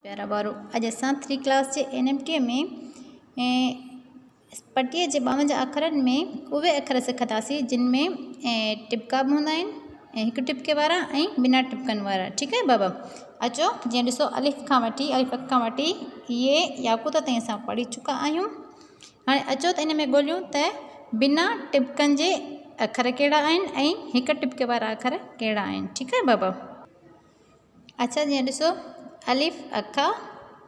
प्यारा ॿारो अॼु असां 3 क्लास जे NMT में पटीअ जे 52 अखरनि में उहे अखर सिखंदासीं जिन में टिपका बि हूंदा आहिनि ऐं हिकु टिपके वारा ऐं बिना टिपकनि वारा। ठीकु आहे बाबा। अचो जीअं ॾिसो अलिफ़ खां वठी इहे याकूत ताईं असां पढ़ी चुका आहियूं। हाणे अचो त इन में ॻोल्हियूं त बिना टिपकनि जे अखर कहिड़ा आहिनि ऐं हिकु टिपके वारा अखर कहिड़ा आहिनि। ठीकु आहे बाबा। अच्छा जीअं ॾिसो अलिफ़ अखा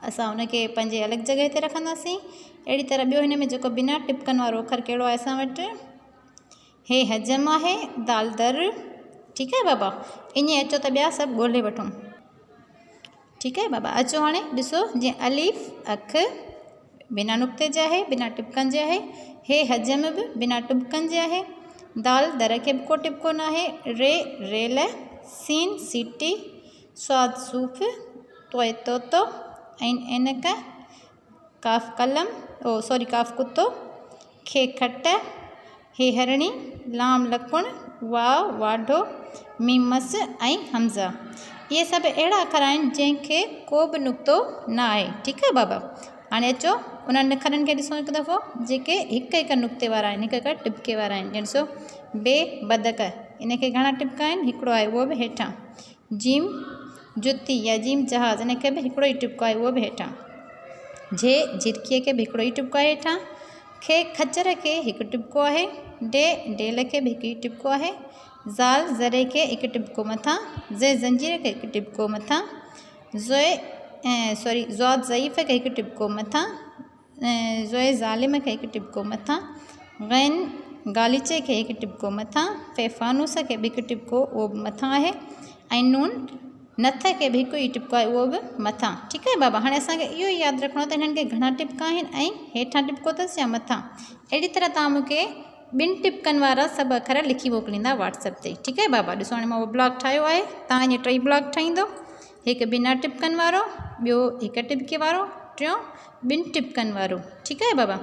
असां हुनखे पंहिंजे अलॻि जॻह ते रखंदासीं। अहिड़ी तरह ॿियो हिन में जेको बिना टिपकनि वारो अखर कहिड़ो आहे असां वटि हे हजम आहे दाल दर। ठीकु आहे बाबा। ईअं अचो त ॿिया सभु ॻोल्हे वठूं। ठीकु आहे बाबा। अचो हाणे ॾिसो जीअं अलिफ़ अख बिना नुक़्ते जे आहे बिना टिपकनि जे आहे। हे हजम बि बिना टिपकनि जे आहे। दाल दर खे बि को टिपको न आहे। रे रेल सीन सीटी स्वाद सूफ़ तोए तोतो ऐं ऐनक काफ़ कलम काफ़ कुतो खे खट हे हरणी लाम लकुण वाव वाढो मीमस ऐं हमज़ा। इहे सभु अहिड़ा अखर आहिनि जंहिंखे को बि नुक़्तो न आहे। ठीकु आहे बाबा। हाणे अचो उन्हनि अखरनि खे ॾिसूं हिकु दफ़ो जेके हिकु हिकु नुक़्ते वारा आहिनि हिकु हिकु टिपके वारा आहिनि। ॾिसो बे बदक इनखे घणा टिपका आहिनि हिकिड़ो आहे उहो बि हेठां। जीम जुती या जीम जहाज़ इनखे बि हिकिड़ो ई टिपको आहे उहो बि हेठां। जे झिरकीअ खे बि हिकिड़ो ई टिपको आहे हेठां। खे खचर खे हिकु टिपको आहे। डे डेल खे बि हिकु ई टिपको आहे। ज़ाल ज़रे खे हिकु टिपको मथां। ज़े ज़ंजीर खे हिकु टिपको मथां। ज़्वाद ज़ईफ़ खे हिकु टिपको मथां। ज़ोए ज़ालिम खे हिकु टिपको मथां। गैन गालीचे खे हिकु टिपको मथां। फे फ़ानूस खे बि हिकु टिपको उहो बि मथां आहे। ऐं नून नथ खे बि हिकु ई टिपको आहे उहो बि मथां। ठीकु आहे बाबा। हाणे असांखे इहो ई यादि रखिणो त हिननि खे घणा टिपका आहिनि ऐं हेठां टिपको अथसि या मथां। अहिड़ी तरह तव्हां मूंखे 2 टिपकनि वारा सभु अखर लिखी मोकिलींदा व्हाट्सएप ते। ठीकु आहे बाबा। ॾिसो हाणे मां उहो ब्लॉक ठाहियो आहे। तव्हां ईअं 3 ब्लॉक ठाहींदो। हिकु बिना टिपकनि वारो ॿियो हिकु टिपके वारो टियों 2 टिपकनि वारो। ठीकु आहे बाबा।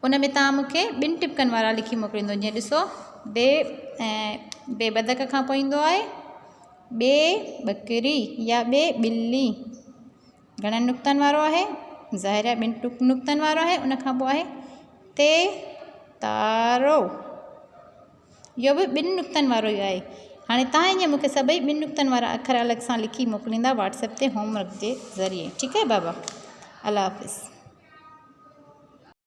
उन में तव्हां मूंखे 2 टिपकनि वारा लिखी मोकिलींदो। जीअं ॾिसो बे बदक खां पोइ ईंदो आहे बे बकरी या बे ॿिली घणनि नुक़्तनि वारो आहे ज़ाहिर आहे 2 नुक़्तनि वारो आहे। उन खां पोइ आहे ते तारो इहो बि 2 नुक़्तनि वारो ई आहे। हाणे तव्हां ईअं मूंखे सभई 2 नुक़्तनि वारा अखर अलॻि सां लिखी मोकिलींदा व्हाट्सएप ते होमवर्क जे ज़रिए। ठीकु आहे बाबा। अल्लाह हाफ़िज़।